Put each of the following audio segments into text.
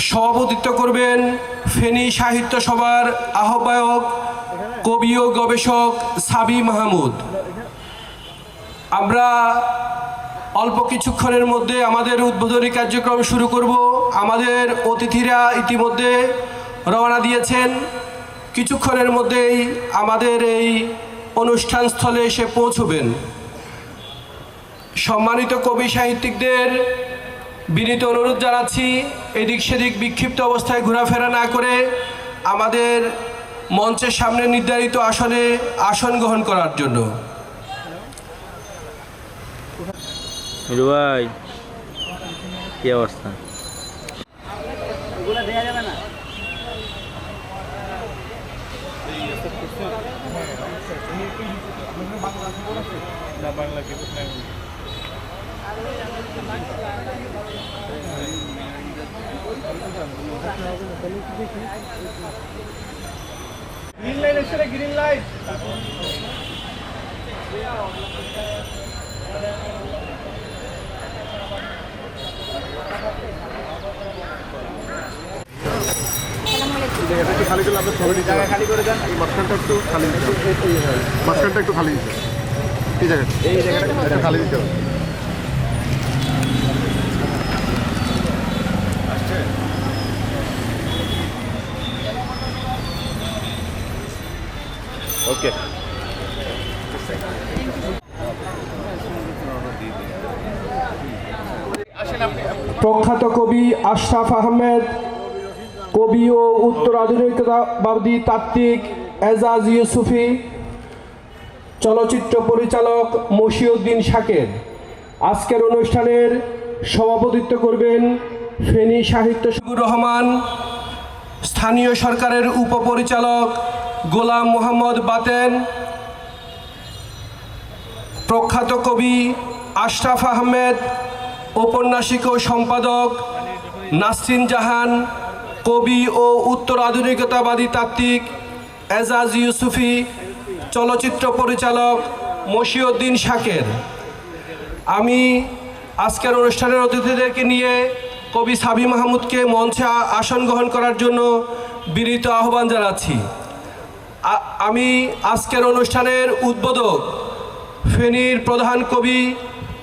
সভাপতিত্ব করবেন ফেনী সাহিত্য সভার আহ্বায়ক কবি ও গবেষক সাবি মাহমুদ। আমরা অল্প কিছুক্ষণের মধ্যে আমাদের উদ্বোধনী কার্যক্রম শুরু করব। আমাদের অতিথিরা ইতিমধ্যে রওনা দিয়েছেন। কিছুক্ষণের মধ্যেই আমাদের এই অনুষ্ঠান স্থলে এসে পৌঁছবেন। সম্মানিত কবি সাহিত্যিকদের বিনীত অনুরোধ জানাচ্ছি, এদিক সেদিক বিক্ষিপ্ত অবস্থায় ঘোরাফেরা না করে আমাদের মঞ্চের সামনে নির্ধারিত আসনে আসন গ্রহণ করার জন্য। ভাই কি অবস্থা? গ্রিন লাইট এসে গ্রিন লাইট। একটু খালি করলে আপনার ছবি জায়গা খালি করে দেন। এই মাঝখানটা একটু খালি দিতে হবে, মাঝখানটা একটু খালি দিতে হবে। এই জায়গাটা একটু খালি দিতে হবে। ওকে। প্রখ্যাত কবি আশরাফ আহমেদ, কবি ও উত্তর আধুনিকতাবাদী তাত্ত্বিক এজাজ ইউসুফি, চলচ্চিত্র পরিচালক মশিউদ্দিন শাকের। আজকের অনুষ্ঠানের সভাপতিত্ব করবেন ফেনী সাহিত্য রহমান, স্থানীয় সরকারের উপপরিচালক গোলাম মোহাম্মদ বাতেন, প্রখ্যাত কবি আশরাফ আহমেদ, ঔপন্যাসিক ও সম্পাদক নাসরিন জাহান, কবি ও উত্তর আধুনিকতাবাদী তাত্ত্বিক এজাজ ইউসুফি, চলচ্চিত্র পরিচালক মশিউদ্দিন শাকের। আমি আজকের অনুষ্ঠানের অতিথিদেরকে নিয়ে কবি সাবি মাহমুদকে মঞ্চে আসন গ্রহণ করার জন্য বিনীত আহ্বান জানাচ্ছি। আমি আজকের অনুষ্ঠানের উদ্বোধক ফেনীর প্রধান কবি,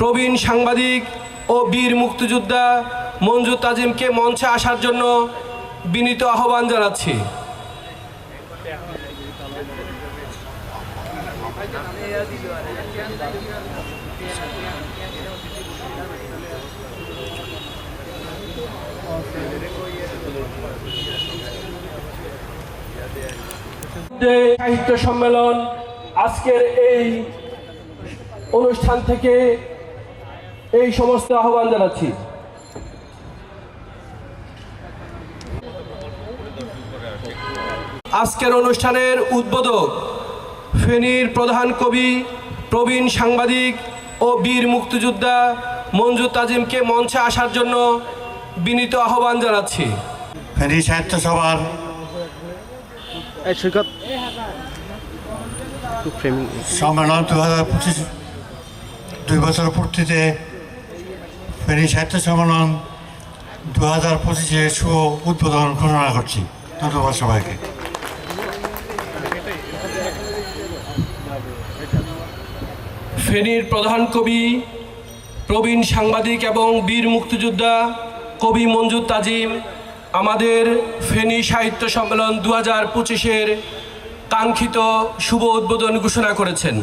প্রবীণ সাংবাদিক ও বীর মুক্তিযোদ্ধা মঞ্জু তাজিমকে মঞ্চে আসার জন্য বিনীত আহ্বান জানাচ্ছি। সাহিত্য সম্মেলন আজকের এই অনুষ্ঠান থেকে এই সমস্ত আহ্বান জানাচ্ছি। আজকের অনুষ্ঠানের উদ্বোধক ফেনীর প্রধান কবি, প্রবীণ সাংবাদিক ও বীর মুক্তিযোদ্ধা মঞ্জু তাজিমকে মঞ্চে আসার জন্য বিনীত আহ্বান জানাচ্ছি। ফেনী সাহিত্য সভার সম্মেলন 2025 2 বছর পূর্তিতে ফেনী সাহিত্য সম্মেলন 2025-এর শুভ উদ্বোধন ঘোষণা করছি। ধন্যবাদ সবাইকে। ফেনীর প্রধান কবি, প্রবীণ সাংবাদিক এবং বীর মুক্তিযোদ্ধা কবি মঞ্জু তাজিম আমাদের ফেনী সাহিত্য সম্মেলন 2025-এর কাঙ্ক্ষিত শুভ উদ্বোধন ঘোষণা করেছেন।